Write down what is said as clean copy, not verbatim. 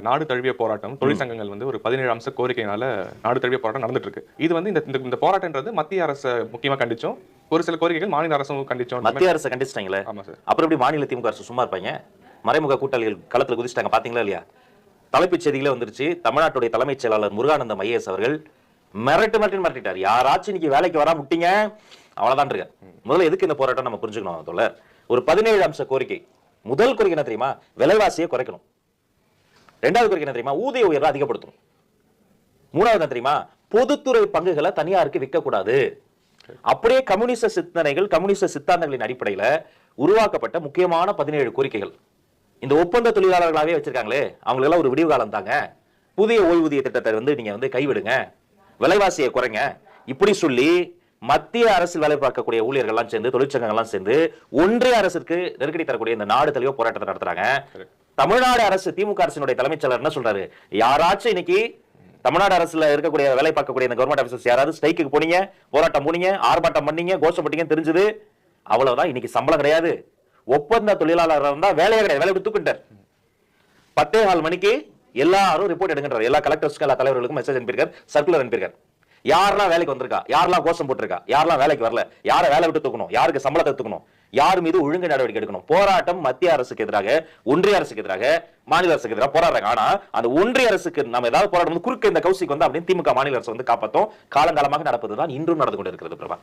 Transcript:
நாடு தழுவிய போராட்டம் தொழிற்சங்கங்கள் வந்து ஒரு 17 அம்ச கோரிக்கையினால நாடு தழுவிய போராட்டம் நடந்துட்டு இருக்கு. இது வந்து இந்த போராட்டம்ன்றது மத்திய அரசு முக்கியமா கண்டிச்சோம், ஒரு சில கோரிக்கைகள் மாநில அரசும் கண்டிச்சோம். மத்திய அரசு கண்டிச்சிட்டாங்களே. ஆமா சார். அப்புறம் எப்படி மாநில திமுக அரசு சும்மா இருப்பாங்க? மறைமுக கூட்டாளிகள் களத்துல குதிச்சிட்டாங்க, பாத்தீங்களா இல்லையா? தலைப்புச் செய்திகளே வந்துருச்சு. தமிழ்நாட்டுடைய தலைமைச் செயலாளர் முருகானந்தம் ஐஏஎஸ் அவர்கள் மிரட்டிட்டார். யாராச்சும் இன்னைக்கு வேலைக்கு வரா முட்டிங்க அவ்வளவுதான் இருக்க. முதல்ல எதுக்கு இந்த போராட்டம் நம்ம புரிஞ்சுக்கணும் தோழர். ஒரு 17 அம்ச கோரிக்கை. முதல் கோரிக்கை என்ன தெரியுமா? விலைவாசியை குறைக்கணும். இரண்டாவது கோரிக்கை என்ன தெரியுமா? ஊதிய உயர்வை அதிகப்படுத்தணும். மூணாவது என்ன தெரியுமா? பொதுத்துறை பங்குகளை தனியாருக்கு விற்க கூடாது. அப்படியே கம்யூனிச சிந்தனைகள், கம்யூனிச சித்தாந்தங்களின் அடிப்படையில் உருவாக்கப்பட்ட முக்கியமான 17 கோரிக்கைகள். இந்த ஒப்பந்த தொழிலாளர்களாவே வச்சிருக்காங்களே, அவங்களுக்கெல்லாம் ஒரு விடிவு காலம் தாங்க. புதிய ஓய்வூதிய திட்டத்தை வந்து நீங்க வந்து கைவிடுங்க, விலைவாசியை குறைங்க, இப்படி சொல்லி மத்திய அரசில் வேலை பார்க்கக்கூடிய ஊழியர்கள்லாம் சேர்ந்து, தொழிற்சங்கங்கள்லாம் சேர்ந்து ஒன்றிய அரசுக்கு நெருக்கடி தரக்கூடிய இந்த நாடு தழுவிய போராட்டத்தை நடத்துறாங்க. தமிழ்நாடு அரசு, திமுக அரசினுடைய தலைமைச் செயலர் என்ன சொல்றாரு? யாராச்சும் இன்னைக்கு தமிழ்நாடு அரசுல இருக்கக்கூடிய வேலை பார்க்கக்கூடிய இந்த கவர்மெண்ட் ஆபீசர்ஸ் யாராவது ஸ்ட்ரைக்கு போனீங்க, போராட்டம் போனீங்க, ஆர்ப்பாட்டம் பண்ணீங்க, கோஷம் போட்டீங்கன்னு தெரிஞ்சது, அவ்வளவுதான். இன்னைக்கு சம்பளம் கிடையாது, ஒப்பந்த தொழிலாளர் இருந்தா வேலையே கிடையாது, வேலை விட்டு தூக்கிட்டார். 10:15 மணிக்கு எல்லாரும் ரிப்போர்ட் எடுக்கின்றார். எல்லா கலெக்டர்ஸ்க்கும் எல்லா தலைவர்களுக்கும் மெசேஜ் அனுப்பியிருக்கார், சர்க்குலர் அனுப்பியிருக்கார். யாரெல்லாம் வேலைக்கு வந்திருக்கா, யாரெல்லாம் கோஷம் போட்டிருக்கா, யாரெல்லாம் வேலைக்கு வரல, யாரை வேலை விட்டு தூக்கணும், யாருக்கு சம்பளத்தை தூக்கணும், யார் மீது ஒழுங்கு நடவடிக்கை எடுக்கணும். போராட்டம் மத்திய அரசுக்கு எதிராக, ஒன்றிய அரசுக்கு எதிராக, மாநில அரசுக்கு எதிராக போராடுறாங்க. ஆனா அந்த ஒன்றிய அரசுக்கு நம்ம ஏதாவது போராடும் குறுக்க இந்த கௌசிக்கு வந்து அப்படின்னு திமுக மாநில அரசு வந்து காப்பாற்றும். காலங்காலமாக நடப்பதுதான் இன்றும் நடந்து கொண்டிருக்கிறது. பிரபா.